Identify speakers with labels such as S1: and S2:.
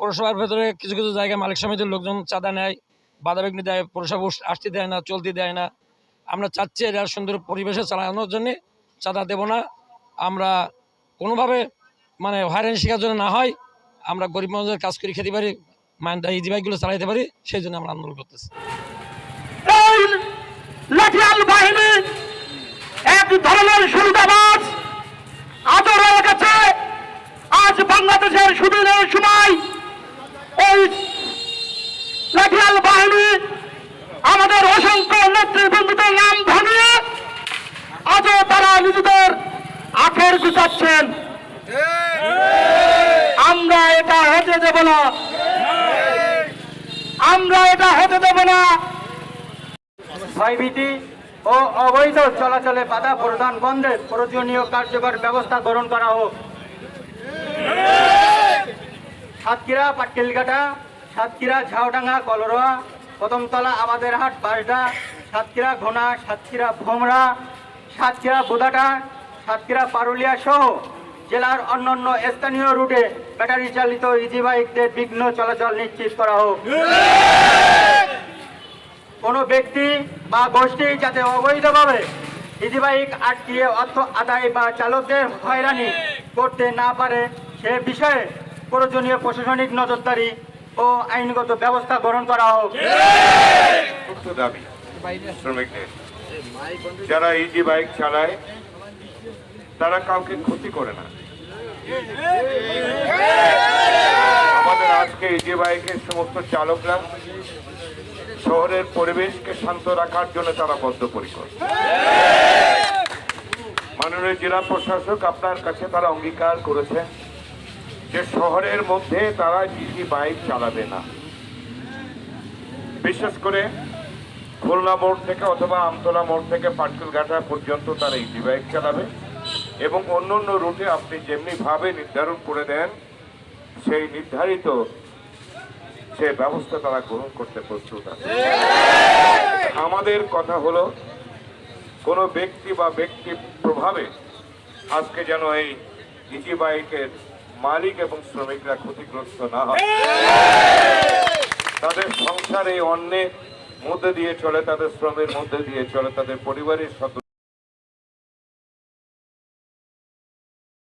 S1: পৌরসভার ভেতরে কিছু কিছু জায়গায় মালিক সমিতির লোকজন চাঁদা নেয়, বাধাবিঘ্নি দেয়, পৌরসভা আসতে দেয় না, চলতে দেয় না। আমরা চাচ্ছি এটা সুন্দর পরিবেশে চালানোর জন্যে চাঁদা দেব না। আমরা কোনোভাবে মানে হয়রানি শিকার জন্য না হয়, আমরা গরিব মানুষের কাজ করে খেতে পারি, মাইন্দা ইজি বাইকগুলো চালাইতে পারি, সেই জন্য আমরা আন্দোলন করতেছি।
S2: লাঠিয়াল বাহিনী এক ধরনের সুবিধাবাজ আজও রয়ে গেছে। আজ বাংলাদেশের সুদিনের সময় ওই লাঠিয়াল বাহিনী আমাদের অসংখ্য নেতৃবৃন্দদের নাম ভাঙিয়ে আজও তারা নিজেদের আখের গুছাচ্ছেন। আমরা এটা হতে দেব না, আমরা এটা হতে দেব না।
S3: ভয়ভীতি ও অবৈধ চলাচলে বাধা প্রদান বন্ধের প্রয়োজনীয় কার্যকর ব্যবস্থা গ্রহণ করা হোক। সাতক্ষীরা পাটকেলঘাটা, সাতক্ষীরা ঝাউডাঙ্গা কলরোয়া, কদমতলা আমাদেরহাট বাসডা, সাতক্ষীরা ঘোনা, সাতক্ষীরা ভোমরা, সাতক্ষীরা বোদাটা, সাতক্ষীরা পারুলিয়া সহ জেলার অন্যান্য স্থানীয় রুটে ব্যাটারি চালিত ইজি বাইকদের বিঘ্ন চলাচল নিশ্চিত করা হোক। কোনো ব্যক্তি বা গোষ্ঠী যাতে অবৈধভাবে ইজি বাইক আটকিয়ে অর্থ আদায় বা চালকদের হয়রানি করতে না পারে সে বিষয়ে প্রয়োজনীয় প্রশাসনিক নজরদারি ও আইনগত ব্যবস্থা গ্রহণ করা হোক।
S4: দাবি শ্রমিকদের যারা ইজি বাইক চালায় তারা কাউকে ক্ষতি করে না। আমাদের আজকে ইজি বাইকের সমস্ত চালকরা শহরের পরিবেশকে শান্ত রাখার জন্য তারা বদ্ধপরিকর। মাননীয় জেলা প্রশাসক আপনার কাছে তারা অঙ্গীকার করেছে যে শহরের মধ্যে তারা ইজি বাইক চালাবে না। বিশেষ করে খুলনা মোড় থেকে অথবা আমতলা মোড় থেকে পাটকেলঘাটা পর্যন্ত তারা ইজি বাইক চালাবে এবং অন্য রুটে আপনি যেমনি ভাবে নির্ধারণ করে দেন সেই নির্ধারিত সে ব্যবস্থা তারা গ্রহণ করতে প্রস্তুত আছে। আমাদের কথা হলো কোনো ব্যক্তি বা ব্যক্তি প্রভাবে আজকে যেন এই ইজি বাইকের মালিক এবং শ্রমিকরা ক্ষতিগ্রস্ত না হয়। তাদের সংসার এই অন্যের মধ্যে দিয়ে চলে, তাদের শ্রমের মধ্যে দিয়ে চলে, তাদের পরিবারের সদস্য